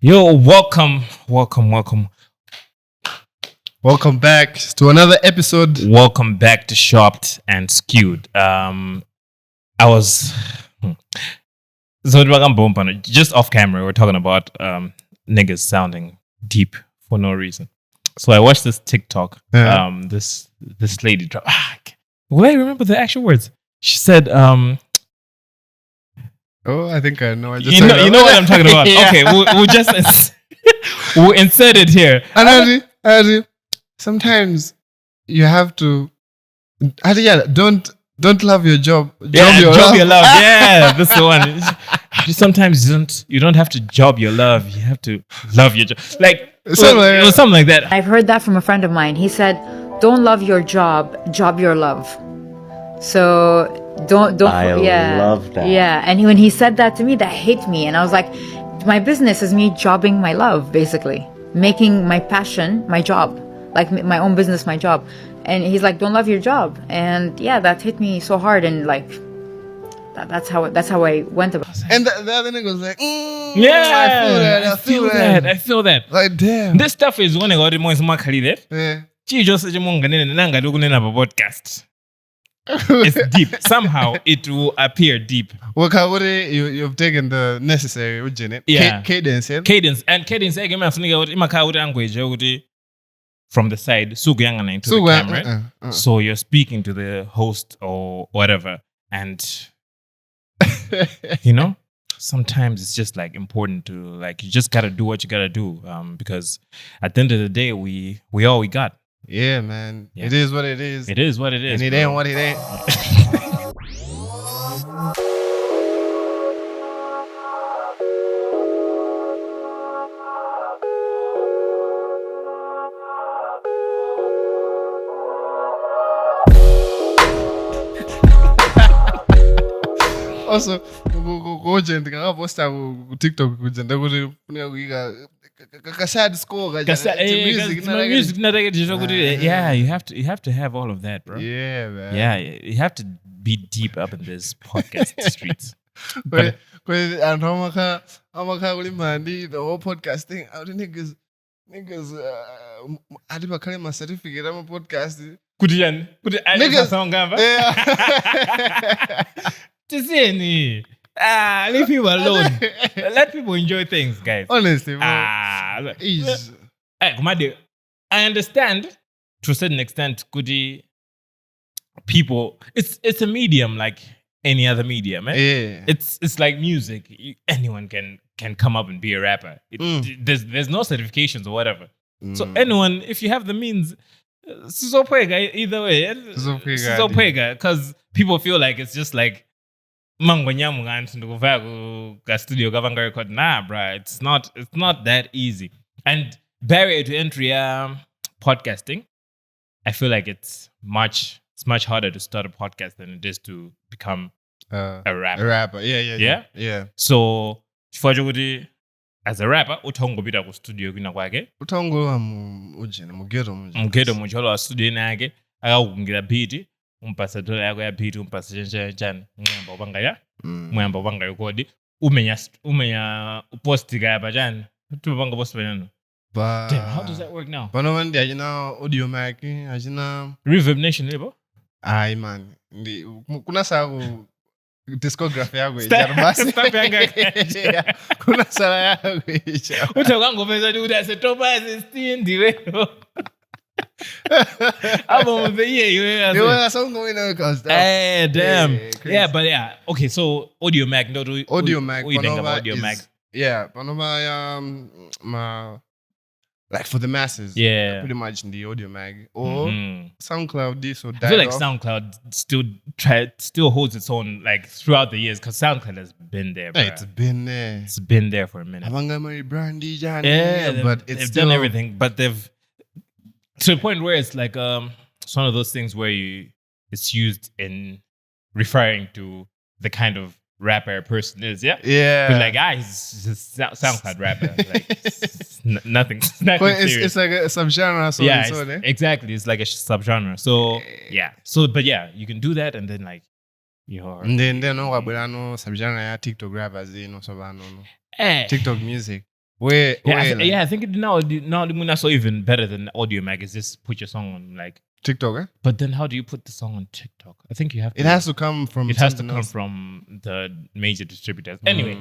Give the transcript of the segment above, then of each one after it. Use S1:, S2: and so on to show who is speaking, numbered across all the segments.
S1: Yo, welcome
S2: back to another episode.
S1: Welcome back to Shopped and Skewed. I was just off camera. We're talking about niggas sounding deep for no reason. So I watched this TikTok. This lady dropped. Will I remember the actual words? She said,
S2: Oh, I think I know.
S1: You know what I'm talking about. Yeah. Okay, we'll just we'll insert it here.
S2: And sometimes you have to. Don't love your job.
S1: Job your love. Yeah, that's the one. Sometimes you don't have to job your love. You have to love your job. It was something like that.
S3: I've heard that from a friend of mine. He said, "Don't love your job, job your love." So don't.
S4: I love that.
S3: Yeah, and when he said that to me, that hit me, and I was like, my business is me jobbing my love, basically making my passion my job, like my own business my job. And he's like, "Don't love your job," and yeah, that hit me so hard, and like that's how I went about it.
S2: And the other nigga was like,
S1: yeah, I feel that.
S2: Like, damn,
S1: this stuff is one of the most makali
S2: yeah.
S1: Just podcast. It's deep. Somehow it will appear deep.
S2: Well, you've taken the necessary,
S1: yeah.
S2: Cadence.
S1: Cadence language from the side, into the camera. So you're speaking to the host or whatever, and sometimes it's just like important to you just gotta do what you gotta do, because at the end of the day, we all we got.
S2: Yeah, man.
S1: Yeah.
S2: It is what it is.
S1: It is what it is.
S2: And it ain't what it ain't. Also, posta ku TikTok kujenda kuti funeka kuika kasad score
S1: music yeah, you have to have all of that, bro.
S2: Yeah, man.
S1: Yeah, you have to be deep up in this podcast streets.
S2: But and the whole podcast thing, how the niggas I my certificate, I'm a podcast.
S1: Niggas leave people alone. Let people enjoy things, guys.
S2: Honestly, bro.
S1: I understand to a certain extent, people. It's a medium like any other medium. Eh?
S2: Yeah.
S1: It's like music. Anyone can come up and be a rapper. There's no certifications or whatever. So anyone, if you have the means, either way, because people feel like it's just like studio record. Nah, bruh, it's not that easy. And barrier to entry, podcasting, I feel like it's much harder to start a podcast than it is to become a rapper.
S2: A rapper, yeah.
S1: So as a rapper, utongobita ku studio kwina kwake.
S2: Utongolwa mugero
S1: mucholo wa studio nake, akakungira beat, umpasa dola yako ya beat, umpasa chani, mwamba upanga yokodi, umenya uposti kaya pachani, tupanga posti pachani. Damn, how does that work now?
S2: Pano mandi ajina audio mic, ajina
S1: Reverb Nation libo?
S2: Ai man, kuna saa discography yangu ijaribasi.
S1: Stop yanga.
S2: Kuna sala yangu icha.
S1: Utakango pesa duda se topaz stindi wewe. Album of the year,
S2: you know song going on cause
S1: hey, damn. Yeah, but yeah. Okay, so Audio Mac,
S2: Audio Mac.
S1: What do you think about Audio Mac?
S2: Yeah, Panova my like for the masses.
S1: Yeah.
S2: Pretty much in the Audio Mac or SoundCloud this or that.
S1: I feel like SoundCloud still holds its own like throughout the years because SoundCloud has been there.
S2: Hey, it's been there.
S1: It's been there for a minute.
S2: Yeah, but
S1: they've done everything, but they've to the point where it's like it's one of those things where it's used in referring to the kind of rapper a person is, yeah. But like, he's just SoundCloud rapper. Like, nothing.
S2: It's like a subgenre. So
S1: yeah, exactly. It's like a subgenre. So yeah. So but yeah, you can do that, and then like
S2: and then no subgenre ya TikTok rappers, so TikTok music. Where
S1: I think now the so even better than Audio Mag is just put your song on like
S2: TikTok, eh?
S1: But then how do you put the song on TikTok? I think you have to.
S2: It has to come from.
S1: It has to
S2: something
S1: come
S2: else.
S1: from the major distributors. Anyway,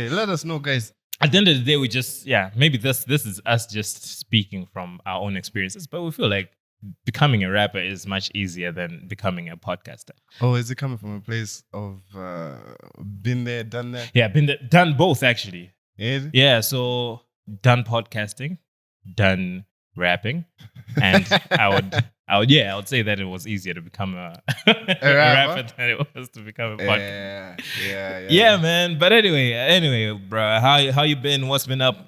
S2: Let us know, guys.
S1: At the end of the day, we just maybe this is us just speaking from our own experiences, but we feel like becoming a rapper is much easier than becoming a podcaster.
S2: Oh, is it coming from a place of been there, done that?
S1: Yeah, done both actually.
S2: Is it?
S1: Yeah, so done podcasting, done rapping, and I would say that it was easier to become a rapper than it was to become a podcaster.
S2: Yeah,
S1: man. But anyway, bro, how you been? What's been up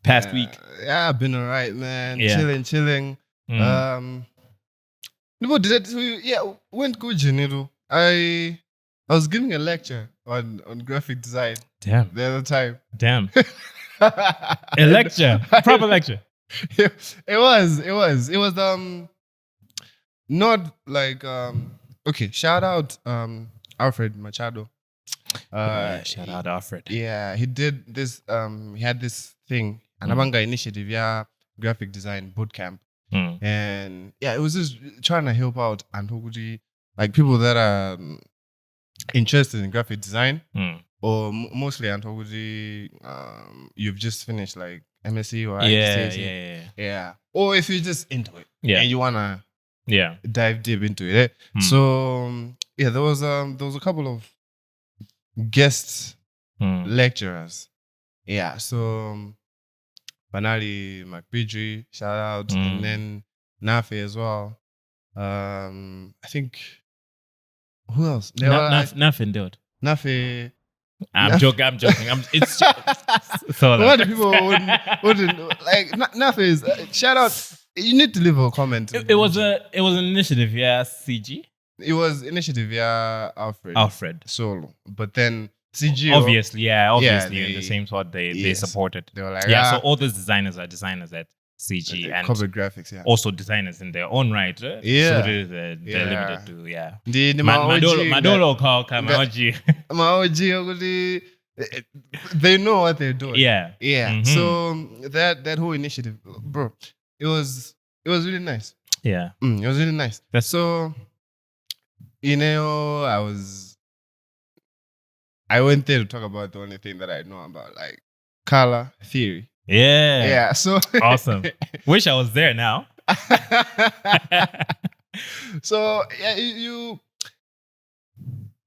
S1: past week?
S2: Yeah, I've been alright, man. Chilling. Went good, Janito. I was giving a lecture on graphic design.
S1: Damn.
S2: The other time.
S1: Damn. A lecture. Proper lecture.
S2: It was not like okay, shout out Alfred Machado.
S1: Shout out Alfred.
S2: Yeah, he did this he had this thing, Anabanga initiative, graphic design bootcamp. And it was just trying to help out and like people that are interested in graphic design or mostly and you've just finished like MSc or
S1: yeah.
S2: Or if you're just into it and you wanna dive deep into it. So there was a couple of guest lecturers. Yeah, so Banali McPidgey, shout out, and then Nafe as well. I think who else?
S1: Nothing, dude.
S2: Nafe.
S1: I'm joking. It's so
S2: a lot of people wouldn't like Nafe is shout out. You need to leave a comment.
S1: It was an initiative, CG.
S2: It was initiative, Alfred solo, but then CG
S1: obviously in the same sort they supported.
S2: They were like,
S1: so all those designers are designers at CG and
S2: corporate graphics,
S1: also designers in their own right. So they're limited to
S2: The
S1: Madolo call
S2: Maoji, they know what they're doing.
S1: Yeah.
S2: Mm-hmm. So that whole initiative, bro, it was really nice.
S1: Yeah,
S2: it was really nice. So I went there to talk about the only thing that I know about, like color theory.
S1: Yeah.
S2: So
S1: awesome. Wish I was there now.
S2: So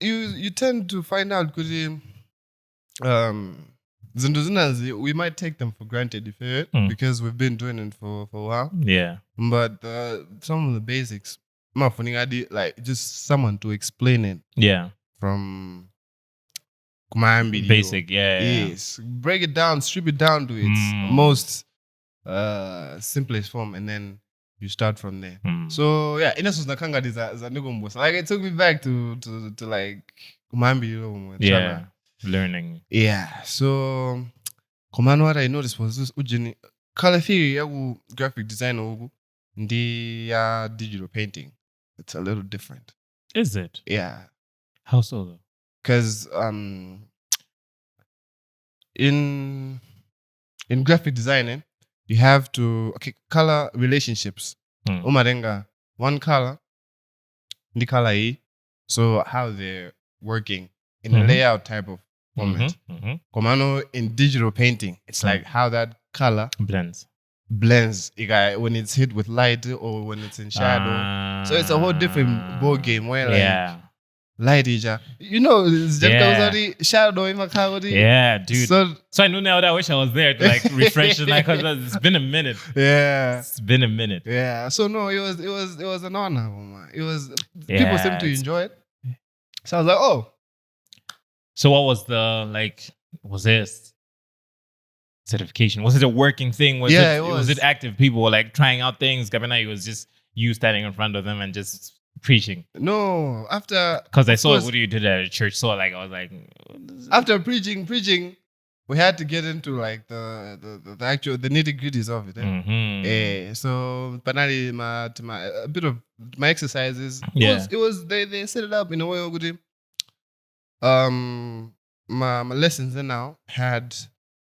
S2: you tend to find out because we might take them for granted because we've been doing it for a while.
S1: Yeah.
S2: But some of the basics, like just someone to explain it.
S1: Yeah.
S2: From Kumambi.
S1: Basic,
S2: Yes. Break it down, strip it down to its most simplest form, and then you start from there. So Ines was nakanga za like it took me back to like Kumambi.
S1: Yeah. Learning.
S2: Yeah. So Kumano, what I noticed was this ujini color theory graphic design the digital painting. It's a little different.
S1: Is it?
S2: Yeah.
S1: How so though?
S2: Because in graphic designing, you have to color relationships. Umarenga one color, the color E. So how they're working in a layout type of format. Komano in digital painting, it's like how that color
S1: blends
S2: when it's hit with light or when it's in shadow. So it's a whole different ball game where light is it's just shadow in my car.
S1: Yeah, dude. So I know now that I wish I was there to like refresh it because it's been a minute.
S2: Yeah.
S1: It's been a minute.
S2: Yeah. So no, it was an honor, man. It was people seem to enjoy it. So I was like, oh.
S1: So what was was this certification? Was it a working thing? Was it active? People were like trying out things. Gabina, it was just you standing in front of them and just preaching.
S2: No, after
S1: because I saw what you did at a church. So I was like,
S2: after preaching, we had to get into like the actual nitty gritties of it. So banally, a bit of my exercises. It was they set it up in a way. my lessons now had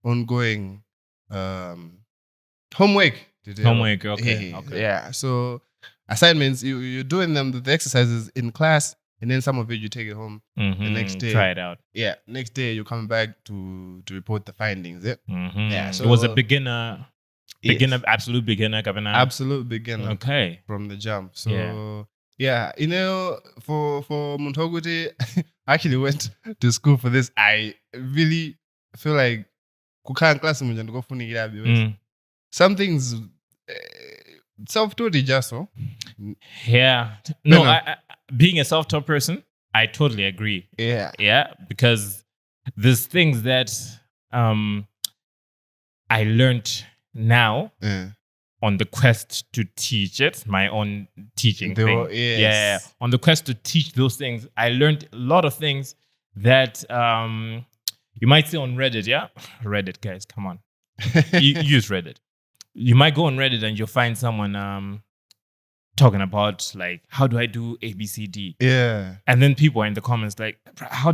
S2: ongoing homework.
S1: Homework, okay.
S2: Yeah. So assignments, you're doing them, the exercises in class, and then some of it you take it home the next day.
S1: Try it out.
S2: Yeah. Next day you come back to report the findings. Yeah.
S1: Yeah. So it was a beginner, absolute beginner, Governor.
S2: Absolute beginner.
S1: Okay.
S2: From the jump. So yeah, for Montoguti, I actually went to school for this. I really feel like some things self-taught just so.
S1: Yeah. No, being a self-taught person, I totally agree.
S2: Yeah.
S1: Yeah, because there's things that I learned now on the quest to teach it, my own teaching thing.
S2: Yes.
S1: Yeah. On the quest to teach those things, I learned a lot of things that you might see on Reddit. Yeah, Reddit, guys, come on. You use Reddit. You might go on Reddit and you'll find someone talking about like, how do I do ABCD?
S2: Yeah.
S1: And then people are in the comments like, how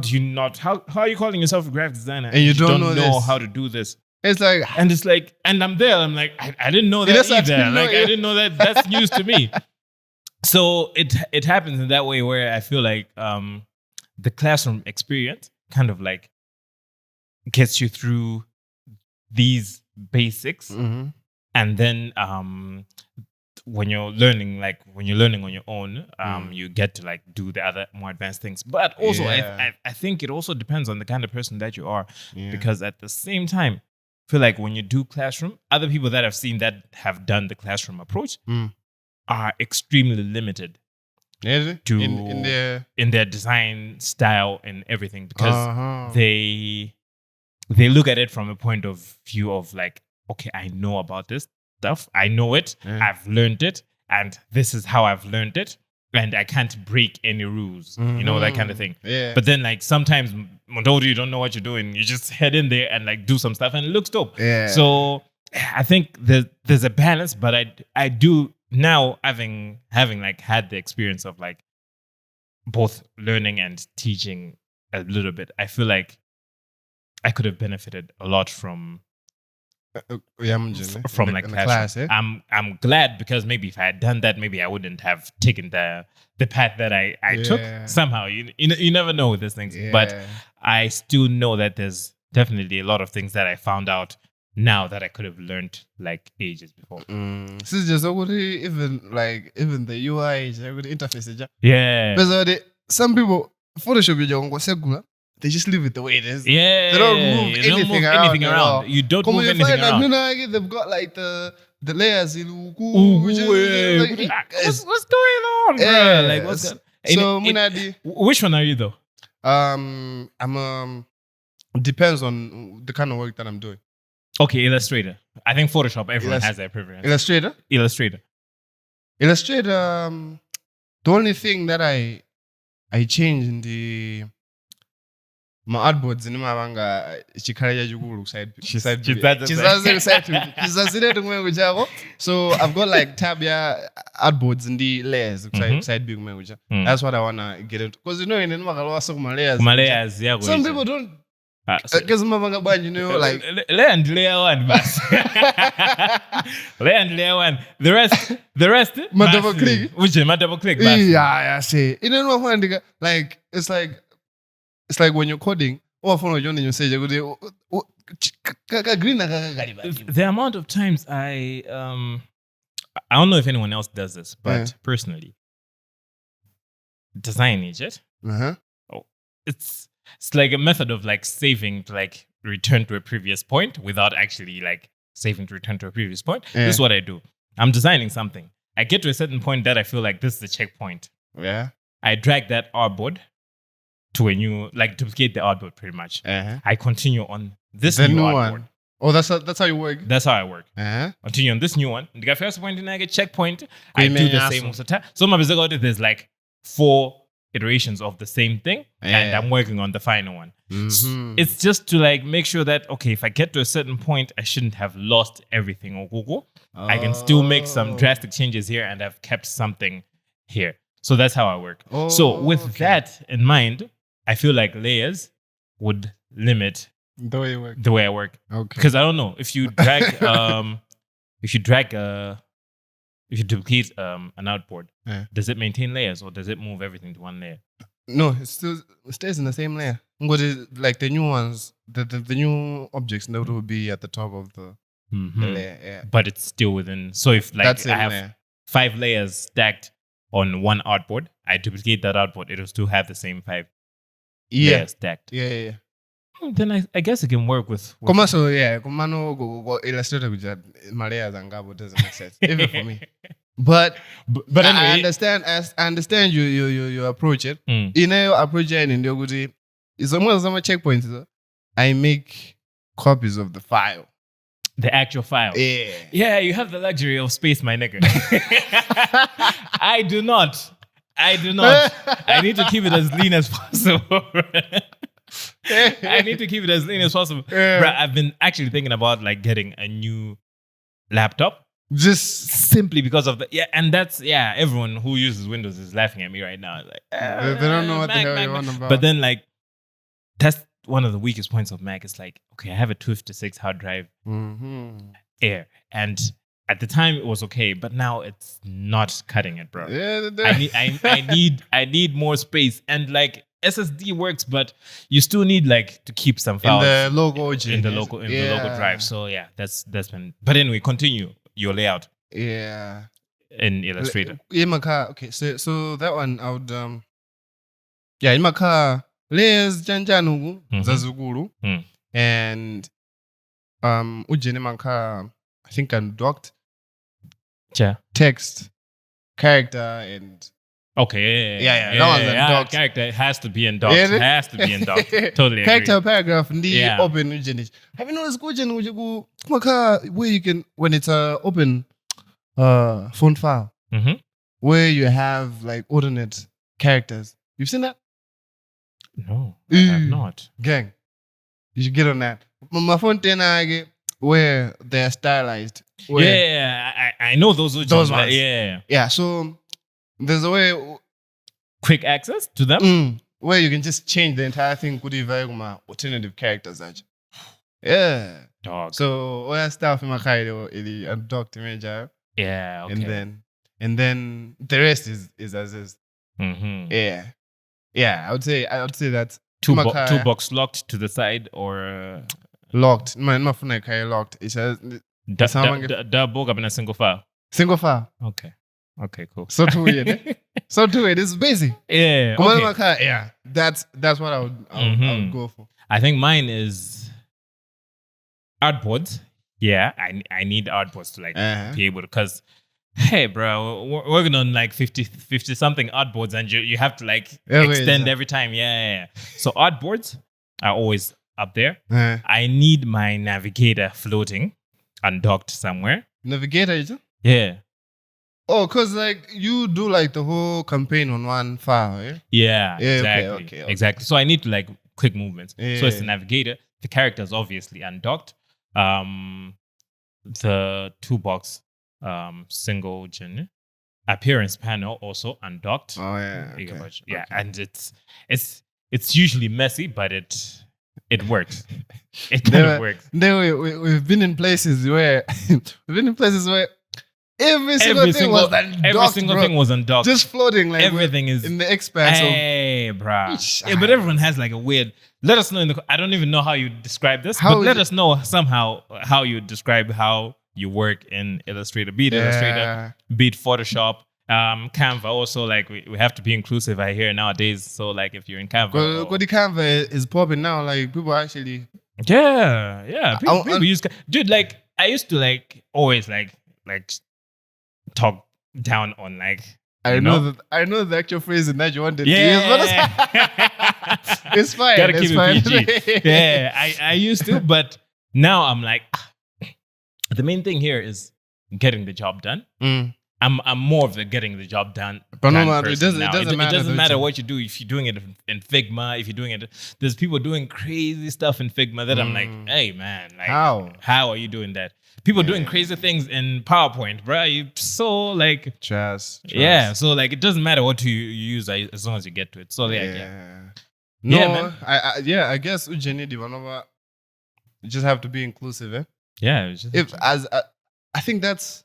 S1: are you calling yourself a graphic designer?
S2: And you don't know
S1: how to do this.
S2: It's like,
S1: and I'm there. I'm like, I didn't know that either. I didn't know that. That's news to me. So it happens in that way where I feel like the classroom experience kind of like gets you through these basics, and then when you're learning on your own, you get to like do the other more advanced things. But also, I think it also depends on the kind of person that you are, because at the same time, I feel like when you do classroom, other people that I've seen that have done the classroom approach are extremely limited to in their design style and everything, because they look at it from a point of view of like, okay, I know about this stuff. I know it. I've learned it. And this is how I've learned it. And I can't break any rules. You know, that kind of thing.
S2: Yeah.
S1: But then like sometimes, Mondodo, you don't know what you're doing. You just head in there and like do some stuff and it looks dope.
S2: Yeah.
S1: So I think there's a balance, but I do now having like had the experience of like both learning and teaching a little bit. I feel like I could have benefited a lot from like
S2: class.
S1: I'm glad, because maybe if I had done that, maybe I wouldn't have taken the path that I took. Somehow, you never know with these things. But I still know that there's definitely a lot of things that I found out now that I could have learned like ages before.
S2: This is just even the UI, the interface.
S1: Yeah.
S2: Because some people Photoshop they just leave it the way it is.
S1: Yeah.
S2: They don't move anything around.
S1: You don't move anything around.
S2: They've got like the layers.
S1: What's going on, bro? Like what's going? Which one are you though?
S2: I'm depends on the kind of work that I'm doing.
S1: Okay, Illustrator. I think Photoshop, everyone has that preference.
S2: Illustrator. The only thing that I changed in the my artboards in my chikara jugulu side. So I've got like tabia artboards in the layers side big manguja. That's what I wanna get into, because in layers. Some people don't. Because like
S1: layer one, bas. Layer one. The rest.
S2: My double click.
S1: Which is my double click, bas.
S2: Yeah. See, you know what? Like it's like when you're coding. The
S1: amount of times I don't know if anyone else does this, but personally, design it. It's like a method of like saving to like return to a previous point without actually like saving to return to a previous point. This is what I do. I'm designing something. I get to a certain point that I feel like this is the checkpoint.
S2: Yeah.
S1: I drag that artboard to a new, like duplicate the artboard pretty much. I continue on this new artboard.
S2: One. Oh, that's how you work?
S1: That's how I work. Continue on this new one. The first point, and I get checkpoint. I do the same most of the time. So my there's like 4 iterations of the same thing, and I'm working on the final one. It's just to like make sure that, okay, if I get to a certain point, I shouldn't have lost everything. I can still make some drastic changes here and I've kept something here. So that's how I work. So with that in mind, I feel like layers would limit
S2: the way you work.
S1: The way I work.
S2: Okay.
S1: Because I don't know if you drag if you duplicate an outboard, does it maintain layers or does it move everything to one layer?
S2: No, it stays in the same layer. Like the new ones, the new objects that will be at the top of the layer. Yeah.
S1: But it's still within. So if like I have layer. 5 layers stacked on one outboard, I duplicate that outboard, it'll still have the same 5 layers stacked.
S2: Yeah.
S1: Then I guess it can work with.
S2: Commercial, go Illustrator with my layers and Gabo doesn't make sense, even for me. But anyway, I understand you approach it. You know, approach it in the it's almost some checkpoints. I make copies of the file.
S1: The actual file. Yeah, you have the luxury of space, my nigga. I do not. I need to keep it as lean as possible. Bruh, I've been actually thinking about like getting a new laptop.
S2: Just
S1: simply because of and that's everyone who uses Windows is laughing at me right now. Like
S2: they don't know what the hell you're on about.
S1: But then like that's one of the weakest points of Mac. It's like, okay, I have a 256 hard drive Air, and at the time it was okay, but now it's not cutting it, bro. I need more space, and like SSD works, but you still need like to keep some files
S2: in the local
S1: local drive. So yeah, that's been. But anyway, continue your layout.
S2: Yeah.
S1: In Illustrator.
S2: In my car, okay. So that one I would in my car, layers janjanu zazuguru and ujene my car, I think undocked. Text, character, and
S1: okay,
S2: that one's undocked.
S1: Character has to be undocked. Has to be undocked. Totally agree.
S2: Character, paragraph, open. Have you noticed where you can when it's open font file where you have like alternate characters? You've seen that?
S1: No, I have not.
S2: Gang, you should get on that. My phone where they're stylized.
S1: I know those ones. Yeah. So there's a way,
S2: quick access to them, where you can just change the entire thing. Could be very alternative characters. Yeah.
S1: Dog.
S2: So all that stuff in my car, it undocked image.
S1: Yeah. Okay.
S2: And then the rest is as is. Yeah. Yeah. I would say that's
S1: two box locked to the side or
S2: locked. My phone locked. It says
S1: double up in a single file.
S2: Single file.
S1: Okay, cool.
S2: So too weird. So too weird. It's basic.
S1: Yeah.
S2: Okay. Yeah. That's what I would go for.
S1: I think mine is artboards. Yeah, I need artboards to like be able to, because hey, bro, we're working on like 50 something artboards, and you have to like extend every time. Yeah. So artboards are always up there. I need my navigator floating, undocked somewhere.
S2: Navigator, is it?
S1: Yeah.
S2: Oh, because like you do like the whole campaign on one file, eh?
S1: Yeah, exactly. Okay. Exactly. So I need to like quick movements. So it's the navigator. The characters obviously undocked. The toolbox single gen appearance panel also undocked.
S2: Oh yeah.
S1: Yeah, and it's usually messy, but it works. It kind of works.
S2: We've been in places where every single thing was undocked. Just floating like
S1: everything is
S2: in the expanse.
S1: Hey, bro. Yeah, but everyone has like a weird. Let us know I don't even know how you describe this, but let us know somehow how you describe how you work in Illustrator. Be it Illustrator, be it Photoshop, Canva. Also, like we have to be inclusive. I hear nowadays. So like if you're in Canva,
S2: the Canva is popping now. Like people actually.
S1: Yeah. People use. Dude, like I used to like always like talk down on like.
S2: I know the actual phrase in that you wanted to use. It's fine.
S1: Gotta keep it PG. Yeah, I used to, but now I'm like, the main thing here is getting the job done. I'm more of the getting the job done.
S2: But no matter, it doesn't
S1: matter what you do. If you're doing it in Figma, if you're doing it, there's people doing crazy stuff in Figma that I'm like, hey man, like how are you doing that? People doing crazy things in PowerPoint, bro. You so like
S2: trust.
S1: Yeah, so like it doesn't matter what you use as long as you get to it. So
S2: No,
S1: yeah, man.
S2: I guess Ujeni one over. You just have to be inclusive, eh?
S1: Yeah.
S2: I think that's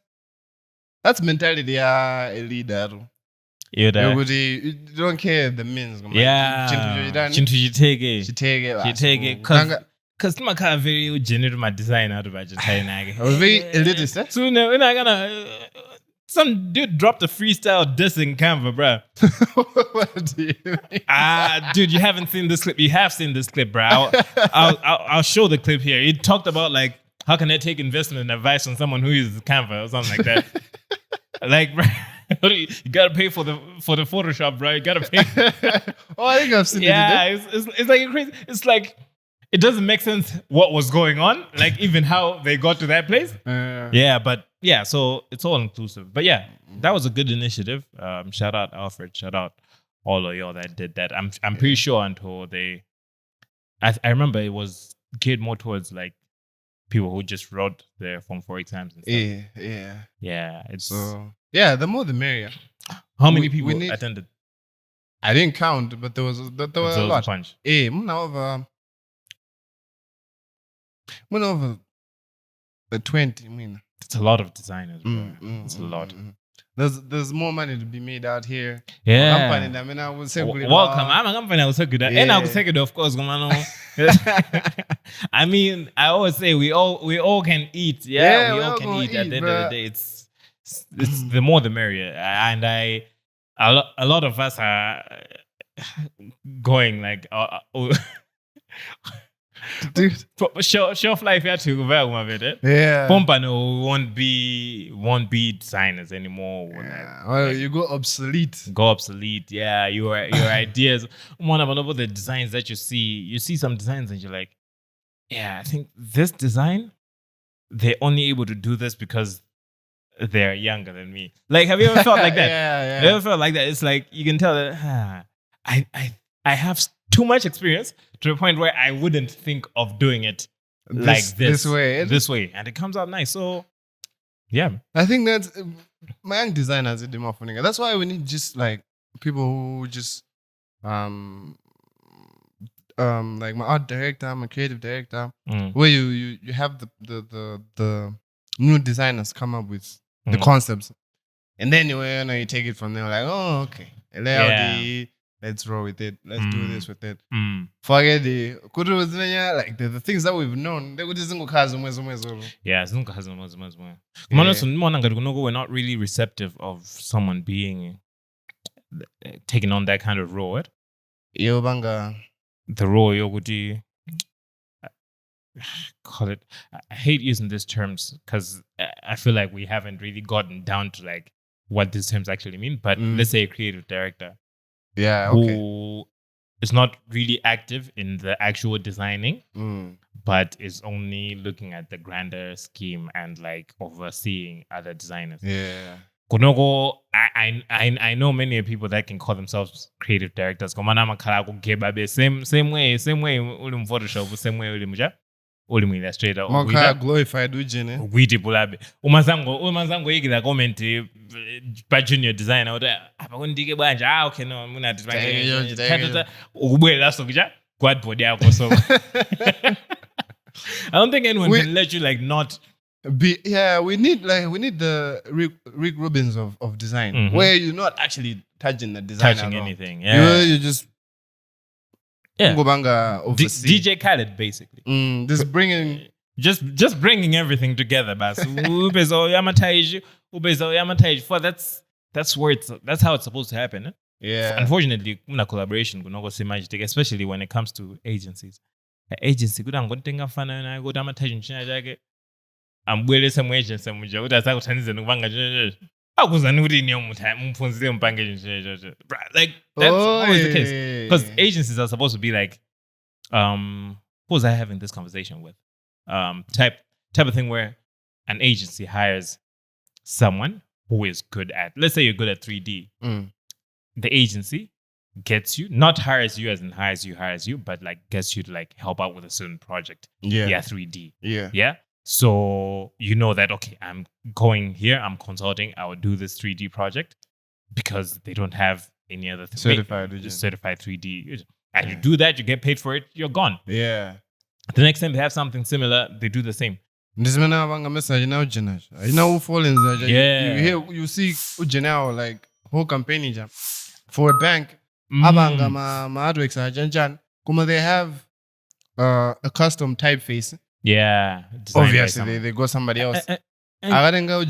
S2: mentality a leader. You don't care the means.
S1: Yeah. Chintu take it. Cause my car very general my design out of Argentina.
S2: I was very elitist, eh?
S1: So now, I gonna some dude dropped a freestyle diss in Canva, bro.
S2: What do you mean?
S1: Dude, you haven't seen this clip. You have seen this clip, bro. I'll show the clip here. It talked about like how can I take investment advice from someone who uses Canva or something like that. Like, bro, you gotta pay for the Photoshop, bro. You gotta pay.
S2: Oh, I think I've seen it.
S1: Yeah, it's like crazy. It's like it doesn't make sense what was going on, like even how they got to that place. Yeah, but yeah, so it's all inclusive. But yeah, that was a good initiative. Shout out Alfred. Shout out all of y'all that did that. I'm pretty sure until I remember it was geared more towards like people who just wrote their Form 4 exams and stuff. Yeah. It's
S2: so the more the merrier.
S1: How many people attended?
S2: I didn't count, but there was a lot.
S1: Bunch.
S2: Went over the 20. I mean,
S1: it's a lot of designers, bro. It's a lot.
S2: There's more money to be made out here.
S1: Yeah.
S2: Company, I mean, I would say
S1: welcome. I'm a company. I was so good. And I was second, of course. I mean, I always say we all can eat. Yeah, we all can eat. At the end of the day, it's the more the merrier. And a lot of us are going like.
S2: Dude,
S1: shelf life here to
S2: yeah.
S1: Pompano won't be designers anymore.
S2: Well, you go obsolete.
S1: Yeah, your ideas. One of the designs that you see some designs and you're like, yeah, I think this design, they're only able to do this because they're younger than me. Like, have you ever felt like that?
S2: Yeah.
S1: Have you ever felt like that? It's like you can tell that I have too much experience to the point where I wouldn't think of doing it this way, and it comes out nice. So, yeah,
S2: I think that's my young designers are more funny. That's why we need just like people who just like my art director, my creative director, where you have the new designers come up with the concepts, and then you take it from there. Like, oh, okay, let's roll with it. Let's do this with it. Forget the like the things that we've known. They would just go
S1: we're not really receptive of someone being taking on that kind of role. The role yoguti. Call it. I hate using these terms because I feel like we haven't really gotten down to like what these terms actually mean. But let's say a creative director.
S2: Yeah, okay.
S1: Who is not really active in the actual designing, but is only looking at the grander scheme and like overseeing other designers.
S2: Yeah.
S1: I know many people that can call themselves creative directors. Same way, uli Photoshop, same way uli Illustrator.
S2: Glorified ujene.
S1: Bulabe. Umazango yikila comment pa junior designer abakundike banje okay no muna design ubuyela so kuja quad board yakho so I don't think anyone can let you like not
S2: be. Yeah, we need the Rick Rubins of design, where you're not actually touching the design,
S1: anything. Yeah,
S2: you just
S1: DJ Khaled basically.
S2: Just bringing
S1: everything together, bas. For that's how it's supposed to happen.
S2: Yeah.
S1: Unfortunately, una collaboration especially when it comes to agencies. Agency kudangotenga fana na go damatage nchina jake. Ambwele some agency muja utasakuthandiza nokubanga akuzani ukuthi niyo mphunzile mpange nje. Like that's always the case because agencies are supposed to be like who was I having this conversation with? Type of thing where an agency hires someone who is good at, let's say you're good at 3D. The agency gets you, not hires you as in hires you, but like gets you to like help out with a certain project.
S2: Yeah.
S1: 3D.
S2: Yeah.
S1: So you know that, okay, I'm going here, I'm consulting, I will do this 3D project because they don't have any other
S2: certified
S1: 3D. And you do that, you get paid for it, you're gone.
S2: Yeah.
S1: The next time they have something similar, they do the same.
S2: This man have a message, you know who fall in there.
S1: Yeah.
S2: You see Ujinao like whole campaign jam for a bank. Abanga ma adwex jan. Kuma they have a custom typeface.
S1: Yeah.
S2: Obviously they go somebody else. I didn't go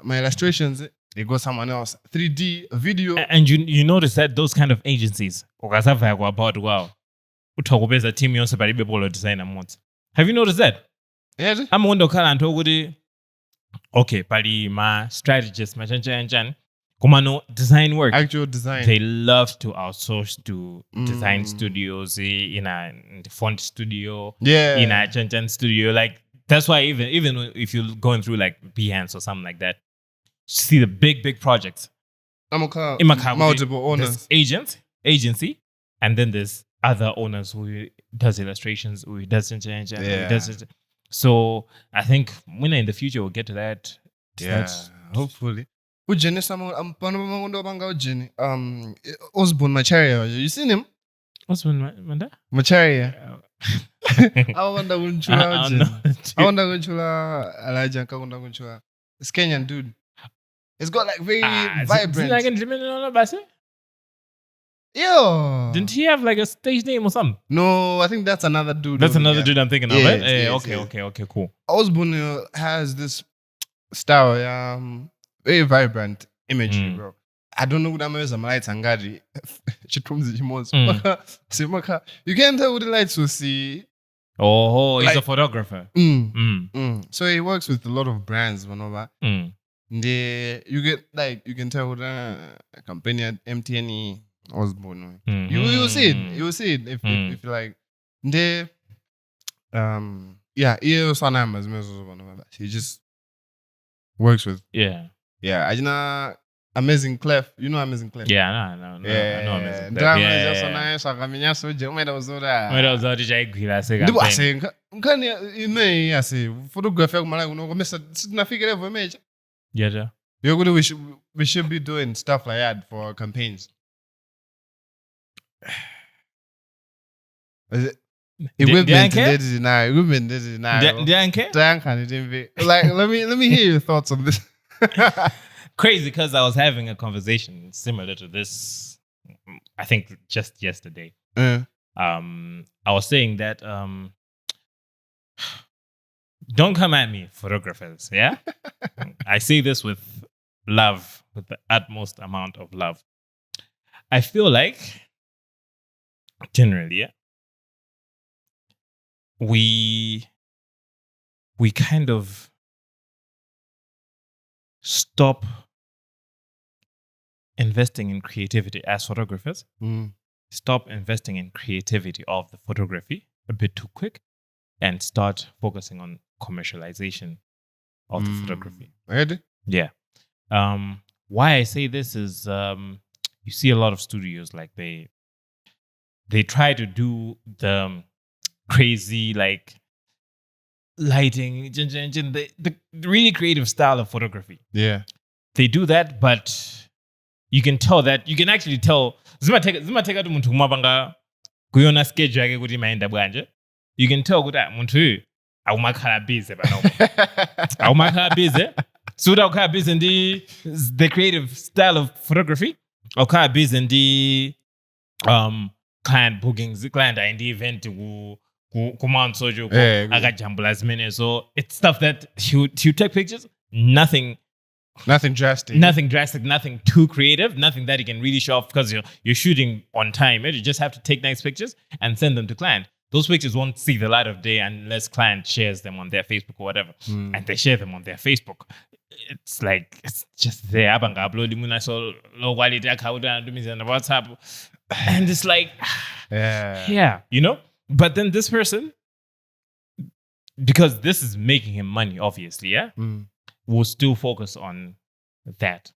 S2: my illustrations. They go someone else. 3D video.
S1: And you notice that those kind of agencies, about wow. Utokubeza team yonse bali bebolo designer months. Have you noticed that?
S2: Yeah.
S1: I'm wonder kala ntogudi. Okay, pali ma strategist ma chan. Kumano design work.
S2: Actual design.
S1: They love to outsource to design studios in the font studio.
S2: Yeah.
S1: In a chan studio. Like that's why even if you're going through like Behance or something like that, you see the big projects.
S2: Multiple owners.
S1: Agency, and then there's other owners who does illustrations, who does so I think when in the future we'll get to that.
S2: Hopefully. Ujene someone Osborne Macharia. You seen him?
S1: Osborne
S2: Macharia. I wonder Elijah It's Kenyan dude. It's got like very vibrant. Yo.
S1: Didn't he have like a stage name or something?
S2: No, I think that's another dude.
S1: That's another dude I'm thinking of, right?
S2: Yes.
S1: Okay, cool.
S2: Osborne has this style, very vibrant imagery, bro. I don't know what I'm lights and Gadi. You can't tell what the lights will see.
S1: Oh, he's a photographer.
S2: So he works with a lot of brands, whenever. You get like you can tell the company at MTN Osborne. You will see it. You will see it if you like. He just works with.
S1: Yeah.
S2: I know Amazing Clef. You know Amazing Clef.
S1: Yeah, I know Amazing Clef.
S2: We should be doing stuff like that for our campaigns. Like, let me hear your thoughts on this.
S1: Crazy, because I was having a conversation similar to this, I think just yesterday. I was saying that don't come at me, photographers, yeah? I say this with love, with the utmost amount of love. I feel like, generally, yeah, we kind of stop investing in creativity as photographers. Stop investing in creativity of the photography a bit too quick and start focusing on commercialization of the photography.
S2: Ready?
S1: Yeah. Why I say this is you see a lot of studios like they try to do the crazy like lighting, the really creative style of photography.
S2: Yeah.
S1: They do that, but you can tell that you can actually tell zima take to muntu kumabanga kuyona schedule yake kuti maenda bwanje. You can tell kuti muntu awumakhala busy awumakhala busy. So that busy in the creative style of photography. Okay, busy in the client bookings, the client in the event Kuman Sojo, Agajambula as many. So it's stuff that you take pictures, nothing drastic, nothing too creative, nothing that you can really show off because you're shooting on time. You just have to take nice pictures and send them to client. Those pictures won't see the light of day unless client shares them on their Facebook or whatever. And they share them on their Facebook. It's like, it's just there. Upload low quality account on WhatsApp. And it's like, yeah, you know? But then this person, because this is making him money, obviously, yeah, will still focus on that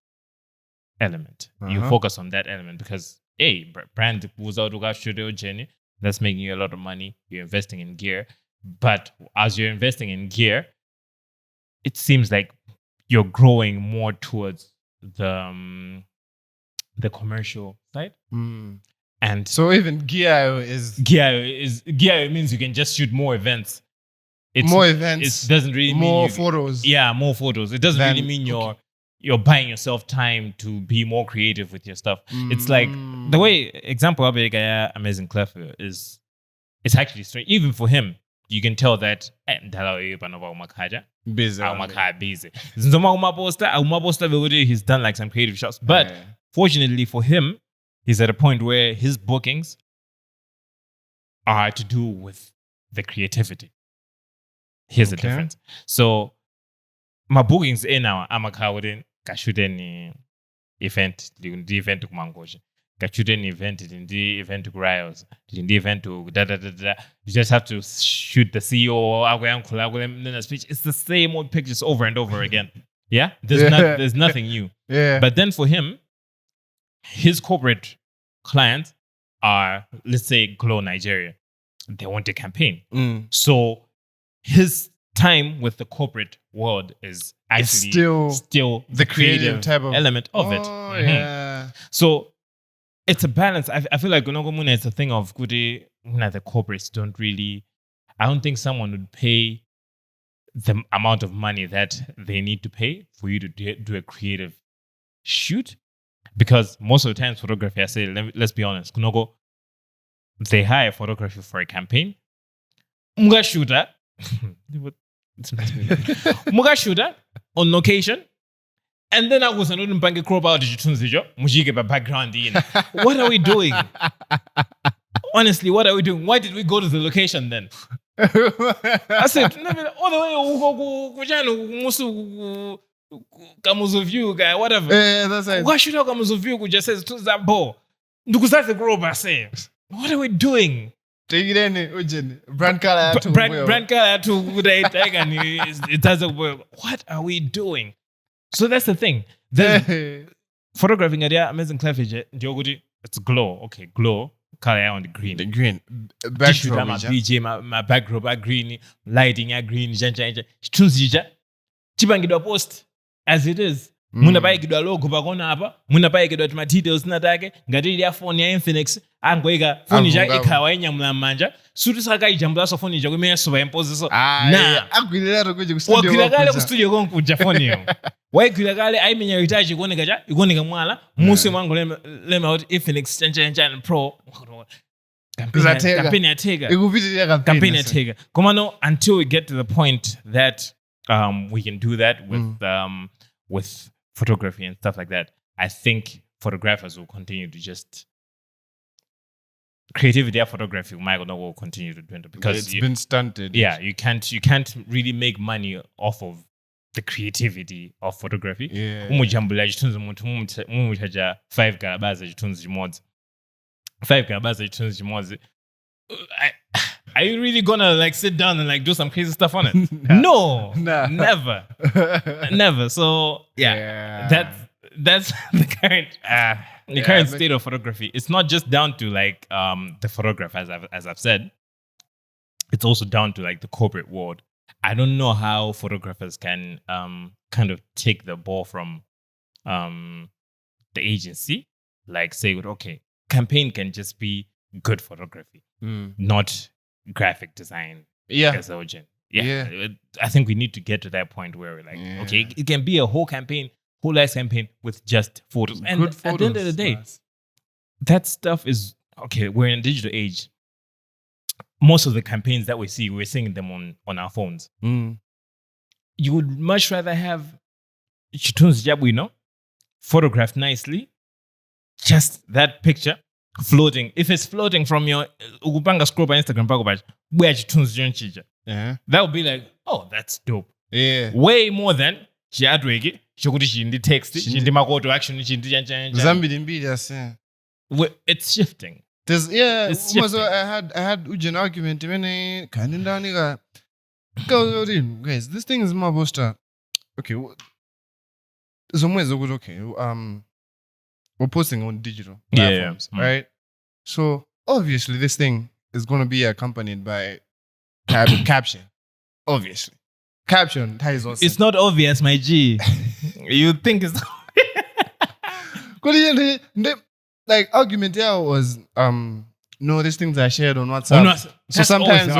S1: element. You focus on that element because, hey, brand was out to studio journey. That's making you a lot of money. You're investing in gear. But as you're investing in gear, it seems like you're growing more towards the commercial side. And
S2: so even GIO
S1: means you can just shoot more events.
S2: More events.
S1: It doesn't really mean
S2: more photos.
S1: Yeah, more photos. It doesn't really mean you're buying yourself time to be more creative with your stuff. It's like the way example of Amazing Clef is it's actually strange. Even for him, you can tell that busy. He's done like some creative shots. But fortunately for him, he's at a point where his bookings are to do with the creativity. Here's the difference. So my bookings in now, I'm a coward kashuden event, the event to Mangoja. Kashuden event in the event to Rios, in the event to da. You just have to shoot the CEO speech. It's the same old pictures over and over again. Yeah? There's nothing new.
S2: Yeah.
S1: But then for him, his corporate clients are, let's say, Glow Nigeria. They want a campaign. So his time with the corporate world is actually still the creative type of element of it.
S2: Yeah.
S1: So it's a balance. I feel like it's a thing of the corporates don't really. I don't think someone would pay the amount of money that they need to pay for you to do a creative shoot, because most of the times photography, I say, let's be honest, they hire photography for a campaign. Muga shooter. Muga shooter on location, and then I was another bank crop out the background in. What are we doing? Honestly, what are we doing? Why did we go to the location then? I said, all the way Kamuzu view guy, whatever.
S2: Yeah, that's right.
S1: Why should I Kamuzu view just says to that ball? The group I say. What are we doing?
S2: Brand color
S1: to and it doesn't work. What are we doing? So that's the thing. Photographing Amazing Clef it's glow. Okay, glow. Color on the green.
S2: The green. Backdrop.
S1: My BJ, my backdrop are green, lighting are green, Chibangidwa post as it is. Muna bayigidwa logo bakona apa, muna bayigidwa ma details na take, ngadili ya phone ya Infinix, angoiga phone ja ikawa enyamula manja, sutu saka ijambula so phone ja kumeya so impose so.
S2: Na akwilera rokuji ku studio.
S1: Wakwilagale ku studio konku ja phone yo. Wakwilagale aimenya itachi ikonika mwala, musi mwangu lema out Infinix chancha Pro. Campaign ya tega. Campaign ya tega. Komano until we get to the point that we can do that with photography and stuff like that, I think photographers will continue to just creativity of photography will continue to dwindle because
S2: it's been stunted.
S1: Yeah, you can't really make money off of the creativity of photography.
S2: Yeah.
S1: Five garabaza chimozi. Are you really gonna like sit down and like do some crazy stuff on it? No, never. So that's the current state of photography. It's not just down to like the photograph, as I've said. It's also down to like the corporate world. I don't know how photographers can kind of take the ball from the agency. Like say, okay, campaign can just be good photography, not graphic design.
S2: Yeah.
S1: As urgent. Yeah. I think we need to get to that point where we're like, okay, it can be a whole campaign, whole life campaign with just photos. And good photos, at the end of the day, that stuff is, okay, we're in a digital age. Most of the campaigns that we see, we're seeing them on our phones. You would much rather have photographed nicely, just that picture floating. If it's floating from your scroll by Instagram, that would be like, oh, that's dope.
S2: Yeah.
S1: Way more than text, it's shifting.
S2: It's shifting. I had an argument when guys, this thing is more booster. Okay. Okay. We're posting on digital platforms, right? So obviously this thing is going to be accompanied by caption. Obviously. Caption, that is awesome.
S1: It's not obvious, my G. You think it's
S2: like argument was no, these things are shared on WhatsApp. So sometimes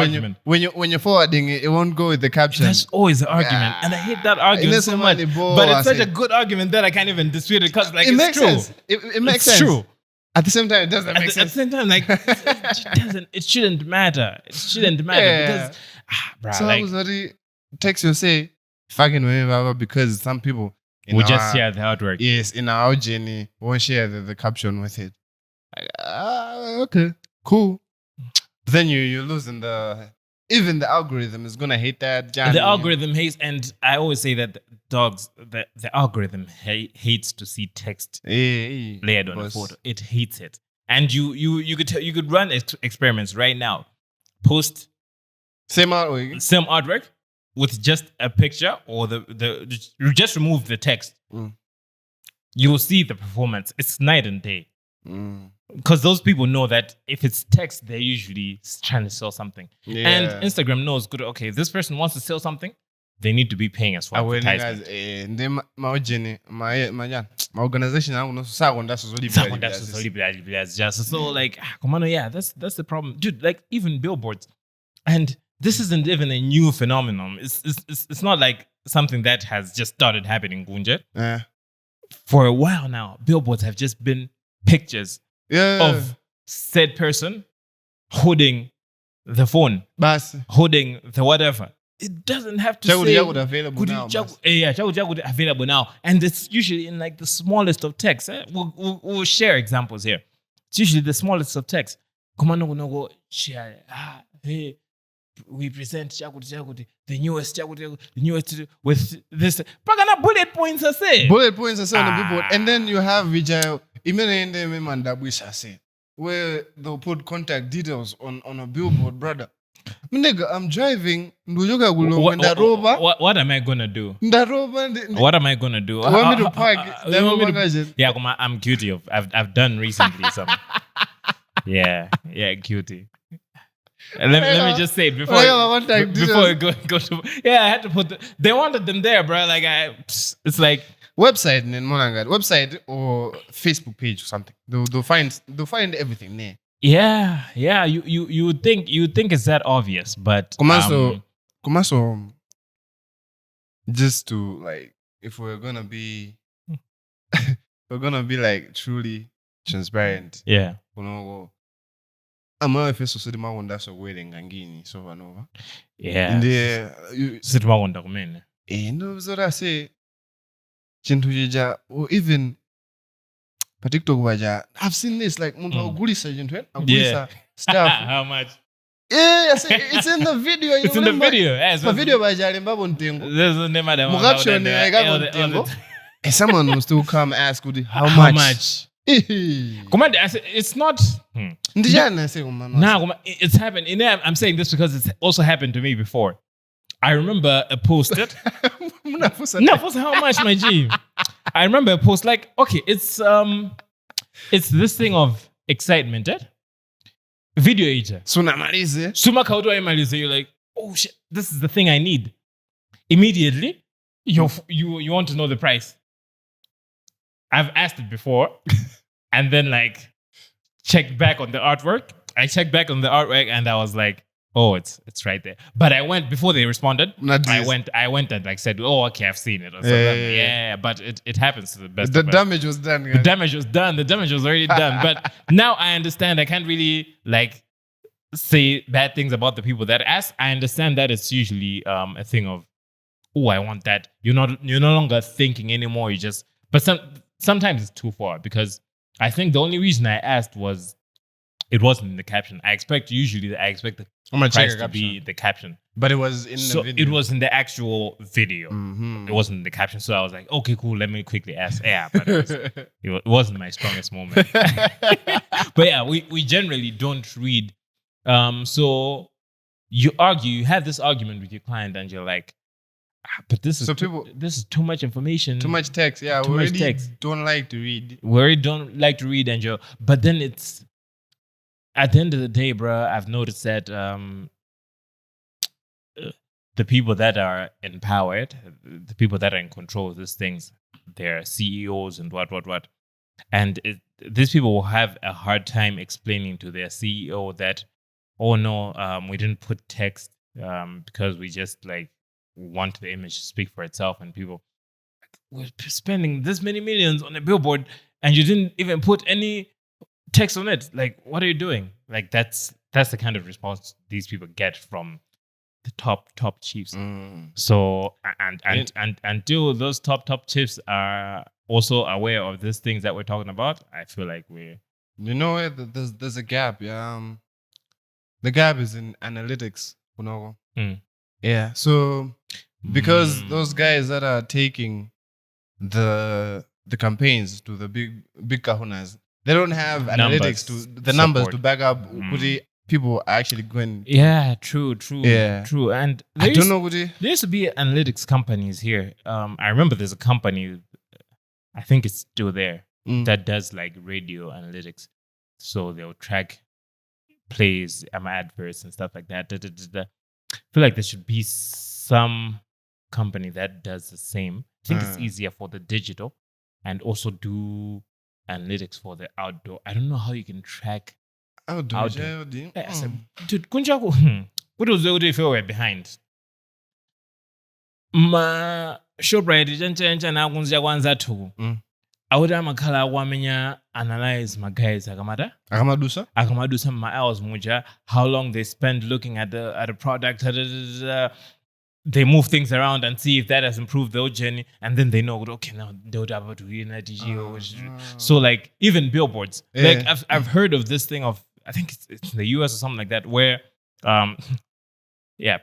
S2: when you're forwarding it, it won't go with the caption.
S1: That's always the argument, and I hate that argument so much. But it's such a good argument that I can't even dispute it because like it makes
S2: sense. It makes sense. True. At the same time, it doesn't make sense.
S1: At the same time, like it shouldn't matter. It shouldn't matter because, bro.
S2: So like, somebody text you say fucking whatever because some people
S1: will just share the artwork.
S2: Yes, in our journey, won't share the caption with it. Like, okay, cool. Then you're losing even the algorithm is gonna hate that.
S1: The algorithm hates, and I always say that the algorithm hates to see text layered on a photo. It hates it, and you could run experiments right now. Post
S2: same artwork
S1: with just a picture, or just remove the text. You will see the performance. It's night and day. Because those people know that if it's text, they're usually trying to sell something. Yeah. And Instagram knows, good, okay, if this person wants to sell something, they need to be paying us for advertisement.
S2: My organization,
S1: so like, come on, yeah, that's the problem. Dude, like even billboards. And this isn't even a new phenomenon. It's not like something that has just started happening, Gunje.
S2: Yeah.
S1: For a while now, billboards have just been pictures of said person holding the phone, holding the whatever. It doesn't have to say
S2: available
S1: available now, and it's usually in like the smallest of text. We'll share examples here. It's usually the smallest of text. Come share. Hey, we present the newest with this. Bullet points are say.
S2: Bullet points are on the billboard, and then you have Vijay. Where they'll put contact details on a billboard, brother. Nigga, I'm driving.
S1: What am I gonna do? What am I gonna do?
S2: Want me to park?
S1: Yeah, I'm guilty of. I've done recently some. Yeah, cutie. Let me just say it before it go to. Yeah, I had to put. They wanted them there, bro. Like it's like.
S2: Website or Facebook page or something. They'll find everything there.
S1: Yeah. You would think it's that obvious, but
S2: just to like, if we're gonna be like truly transparent.
S1: Yeah.
S2: I'm not if so the one that's a wedding ngangini so over.
S1: Yeah.
S2: And so I say. Chintu or even TikTok I've seen this like stuff.
S1: How much?
S2: Yeah, it's in the video.
S1: It's in the video.
S2: The video by Jalimba and someone will still come ask how much.
S1: It's not. It's happened. I'm saying this because it's also happened to me before. I remember a post that. How much, my G? I remember a post like, okay, it's this thing of excitement, Video agent. Suma kauto emalize. You're like, oh shit, this is the thing I need. Immediately, you want to know the price. I've asked it before, and then like checked back on the artwork. I checked back on the artwork, and I was like, oh, it's right there. But I went before they responded. I went and like said, oh, okay, I've seen it. Or yeah, but it happens to the best.
S2: The damage was done.
S1: The damage was done. The damage was already done. But now I understand. I can't really like say bad things about the people that ask. I understand that it's usually a thing of, oh, I want that. You're no longer thinking anymore. But sometimes it's too far because I think the only reason I asked was. It wasn't in the caption. I expect the price to be the caption.
S2: But it was in the video.
S1: It was in the actual video.
S2: Mm-hmm.
S1: It wasn't in the caption. So I was like, okay, cool. Let me quickly ask. Yeah, but it wasn't my strongest moment. But yeah, we generally don't read. So you have this argument with your client and you're like, but this is too much information.
S2: Too much text. Yeah, we already don't like to read.
S1: We already don't like to read but then it's, at the end of the day, bro, I've noticed that the people that are empowered, the people that are in control of these things, they're CEOs and what. And these people will have a hard time explaining to their CEO that, oh no, we didn't put text because we just like want the image to speak for itself, and people, we're spending this many millions on a billboard and you didn't even put any text on it. Like, what are you doing? Like, that's the kind of response these people get from the top chiefs. So and until those top chiefs are also aware of these things that we're talking about, I feel like
S2: there's a gap. Yeah, the gap is in analytics. Yeah, so because those guys that are taking the campaigns to the big kahunas, they don't have analytics to the numbers to back up people are actually going.
S1: Yeah, true.
S2: Yeah,
S1: true. And
S2: I don't know.
S1: There used to be analytics companies here. I remember there's a company, I think it's still there, that does like radio analytics. So they'll track plays, adverts and stuff like that. I feel like there should be some company that does the same. I think it's easier for the digital and also do analytics for the outdoor. I don't know how you can track outdoor. Dude, what was the if you were behind? Ma Shoprite jencha na kunzia kwanza tu. Awuda makhala wamenya analyze my guys akamadusa my hours muja, how long they spend looking at the product. They move things around and see if that has improved their journey, and then they know, okay, now they'll have to win So like even billboards, like I've heard of this thing of, I think it's in the US or something like that, where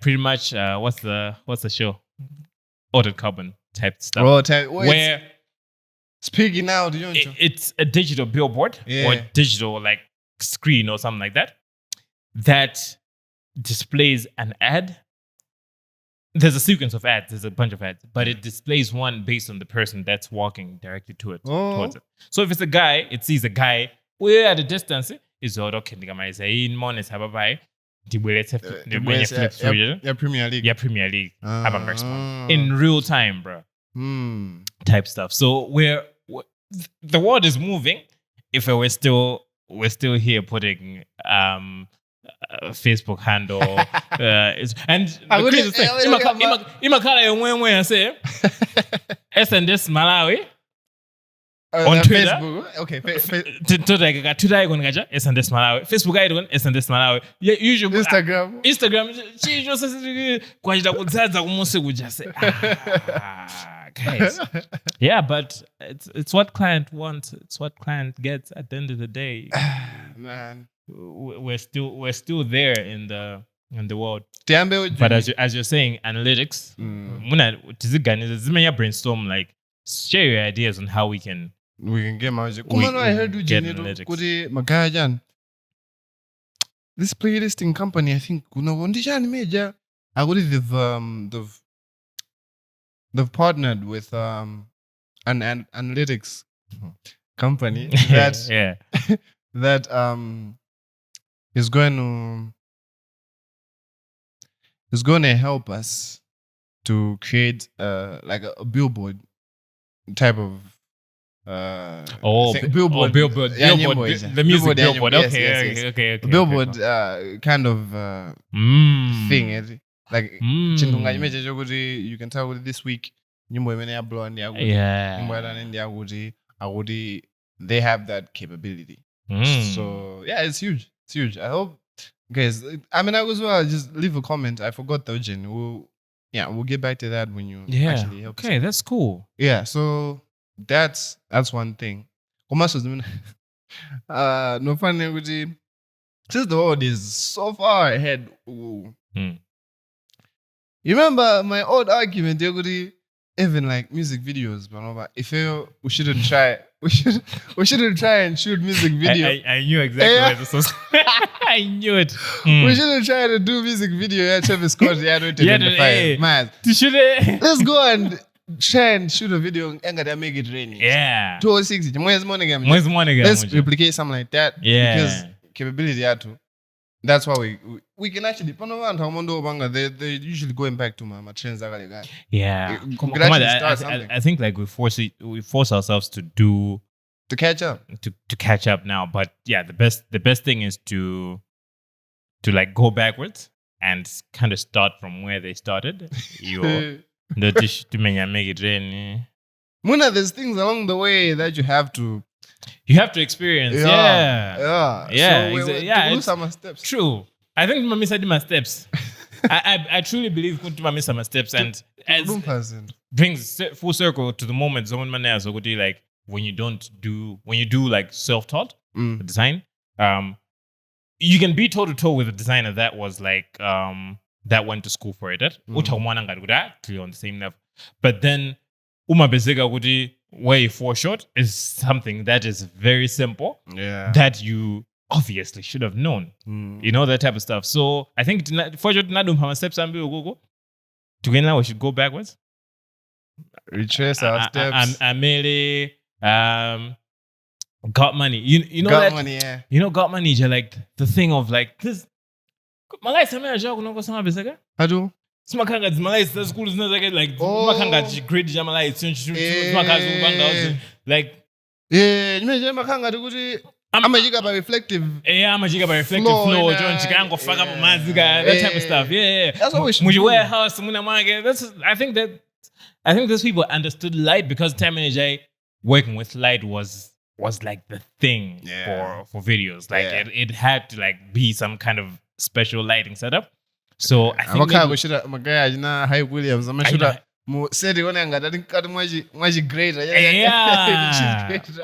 S1: pretty much what's the show, Altered Carbon type stuff, where
S2: speaking now,
S1: it's a digital billboard or digital like screen or something like that displays an ad. There's a sequence of ads. There's a bunch of ads, but it displays one based on the person that's walking directly towards it. So if it's a guy, it sees a guy way at a distance. It's okay.
S2: Premier League.
S1: In real time, bro. Type stuff. So the world is moving. If we're still here putting Facebook handle and the crazy thing, imakala yomwe I say S&S Malawi on Twitter.
S2: Facebook. Okay,
S1: Twitter ikon gacha S&S Malawi, Facebook ikon S&S Malawi, usually Instagram chijo sasa kwajida kudzaza kumusi kuja say guys. Yeah, but it's what client wants, it's what client gets at the end of the day.
S2: Man,
S1: we're still there in the world. But as you're saying, analytics, brainstorm, like share your ideas on how we can
S2: get magic. I heard Magajan. This playlisting company, I think I believe they've partnered with an analytics company that that is going to help us to create like a billboard type of
S1: billboard. The music billboard. Okay.
S2: Billboard kind of thing. Like you can tell with this week they have that capability. So yeah, it's huge. I hope, guys. I mean, I was well. Just leave a comment. I forgot the Eugene. We'll get back to that when you actually help.
S1: Okay, that's cool.
S2: Yeah, so that's one thing. No funny. Since the world is so far ahead. You remember my old argument? Even like music videos, but if we shouldn't try. We shouldn't try and shoot music video.
S1: I knew exactly where this was. I knew it.
S2: We shouldn't try to do music video. Yeah, Travis Scott. Man, let's go and try and shoot a video and make it rain.
S1: Yeah.
S2: 206. Let's replicate something like that.
S1: Yeah.
S2: Because capability had to. That's why we can actually. They're usually going back to my trends.
S1: Yeah, I think like we force ourselves to do
S2: to catch up.
S1: To catch up now. But yeah, the best thing is to like go backwards and kind of start from where they started. There's
S2: things along the way that you have to
S1: experience.
S2: Some steps.
S1: True. I think I did my steps. I truly believe I miss some steps, and as brings full circle to the moment zone man so like when you do like self-taught design, you can be toe to toe with a designer that was like that went to school for it. Clearly on the same level. But then where you fall short is something that is very simple.
S2: Yeah.
S1: That you obviously should have known. You know, that type of stuff. So I think for sure steps and together we should go backwards.
S2: Retrace our steps.
S1: I'm merely got money. You know
S2: got
S1: that
S2: money, yeah.
S1: You know, got money, like the thing of like this. Malay samaya jogo noko sama besega.
S2: Adu.
S1: Smakanga Malay school is not like makanga grade Malay like
S2: I'm a jiga by reflective.
S1: Yeah, I'm a jiga by reflective flow. John Chicago fuck up maziga, that type of stuff. Yeah.
S2: That's what we should
S1: do. Warehouse, I think those people understood light because time and working with light was like the thing for videos. Like it had to like be some kind of special lighting setup. So I think
S2: Hype Williams. I'm sure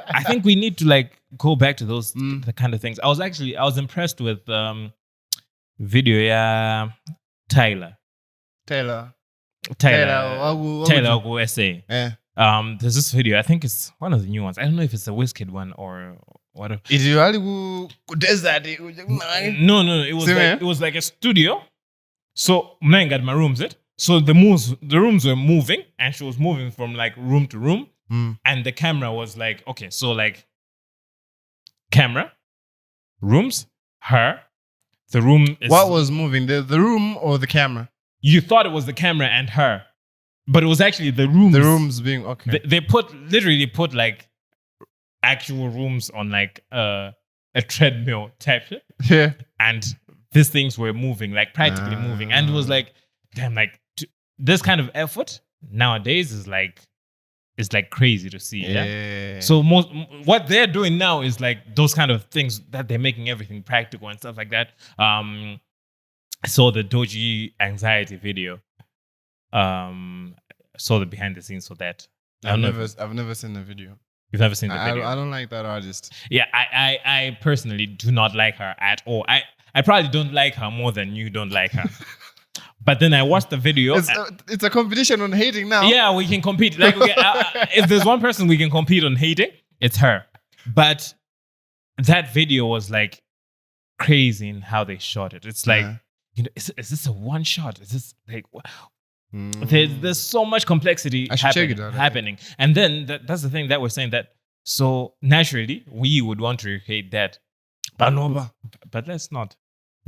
S1: I think we need to like go back to those the kind of things. I was impressed with video Taylor essay.
S2: Yeah.
S1: There's this video. I think it's one of the new ones. I don't know if it's a WizKid one or whatever.
S2: Is it really desert?
S1: No. It was like a studio. So I got my rooms. So the rooms were moving, and she was moving from like room to room, and the camera was like, okay, so like camera, rooms, her, the room is...
S2: What was moving, the room or the camera?
S1: You thought it was the camera and her, but it was actually the rooms.
S2: The rooms being, okay.
S1: They literally put like actual rooms on like a treadmill type shit.
S2: Yeah.
S1: And these things were moving, like practically moving. And it was like, damn, like this kind of effort nowadays is like crazy to see. Yeah. So what they're doing now is like those kind of things that they're making everything practical and stuff like that. I saw the Doji anxiety video. Saw the behind the scenes for that.
S2: I've never seen the video.
S1: You've never seen the video?
S2: I don't like that artist.
S1: Yeah, I personally do not like her at all. I probably don't like her more than you don't like her. But then I watched the video.
S2: It's a competition on hating now.
S1: Yeah, we can compete. Like, if there's one person we can compete on hating, it's her. But that video was like crazy in how they shot it. It's like, you know, is this a one shot? Is this like... There's so much complexity happening. And then that's the thing that we're saying, that so naturally we would want to recreate that. But let's not.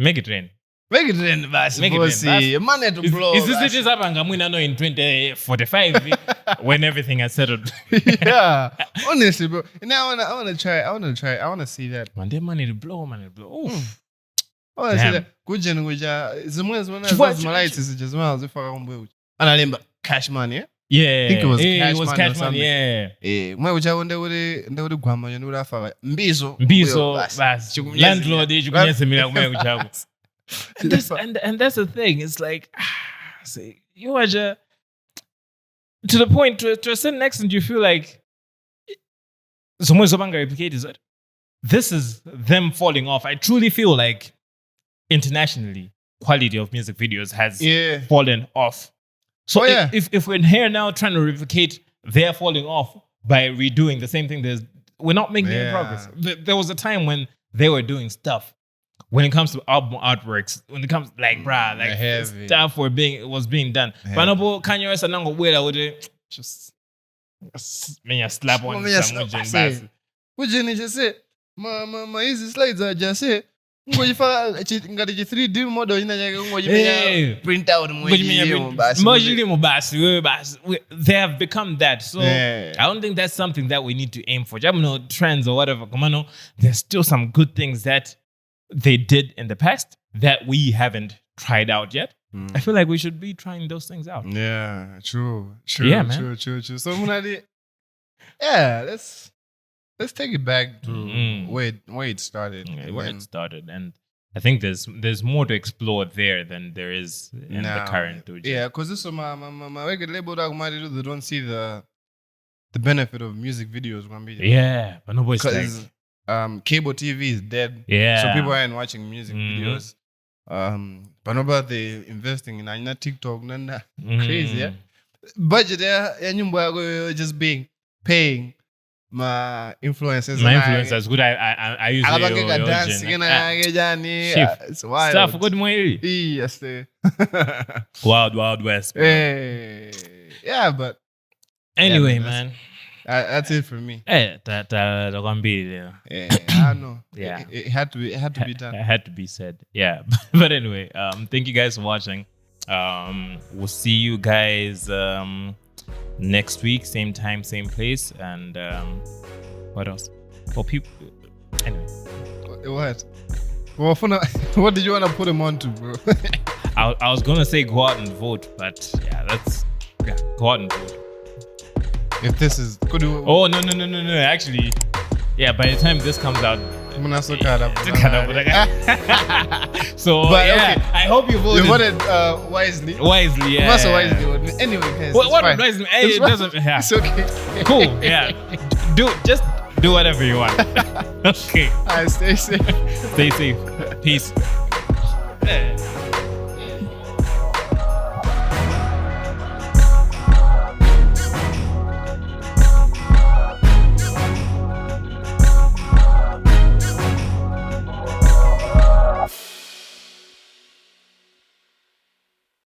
S1: Make it rain.
S2: Make it rain, Bas. Make it rain. Money to blow.
S1: Is this just happening in 2045 when everything has settled?
S2: Yeah. Honestly, bro. Now I wanna try. I wanna see that.
S1: Money to blow. Oof.
S2: I wanna see that. Analemba Cash Money, yeah?
S1: Yeah.
S2: I think it was
S1: Cash Money, yeah. Mbizo, bas. Landlord, and that's the thing. It's like, see, you are just to the point, to a certain extent, you feel like this is them falling off. I truly feel like internationally, quality of music videos has fallen off. So if we're here now trying to replicate their falling off by redoing the same thing, we're not making any progress. There was a time when they were doing stuff. When it comes to album artworks, when it comes like stuff was being done. But no, Kanye West and Nango Wela would just slap on some.
S2: What you just say? My easy slides are just say. ngati 3D model print out
S1: they have become that. So I don't think that's something that we need to aim for. Trends or whatever. There's still some good things that they did in the past that we haven't tried out yet. I feel like we should be trying those things out.
S2: Yeah, true.
S1: Yeah, man.
S2: True. So let's take it back to where it started.
S1: It started. And I think there's more to explore there than there is in the current Dojo.
S2: Yeah, because this is my record label they don't see the benefit of music videos.
S1: Yeah, but nobody's
S2: like cable TV is dead.
S1: Yeah.
S2: So people aren't watching music videos. But nobody they investing in TikTok crazy, yeah. Budget there, just paying my influencers.
S1: Good. I usually
S2: dance. It's wild.
S1: Stuff good way.
S2: Yes.
S1: Wild West.
S2: Yeah, but
S1: anyway, man.
S2: That's it for me.
S1: Yeah, I
S2: know.
S1: Yeah,
S2: it had to be done.
S1: It had to be said. Yeah, but anyway, thank you guys for watching. We'll see you guys next week, same time, same place, and what else? For people, anyway.
S2: What? Well, what did you want to put him on to, bro?
S1: I was gonna say go out and vote, but go out and vote.
S2: If this is good.
S1: Oh no! Actually, yeah. By the time this comes out, so
S2: but,
S1: yeah.
S2: Okay.
S1: I hope you voted.
S2: You voted wisely.
S1: Wisely, yeah.
S2: Wisely. Anyway, guys.
S1: What wisely? It doesn't. Yeah.
S2: It's okay.
S1: Cool. Yeah. Just do whatever you want. Okay.
S2: Stay safe.
S1: Stay safe. Peace.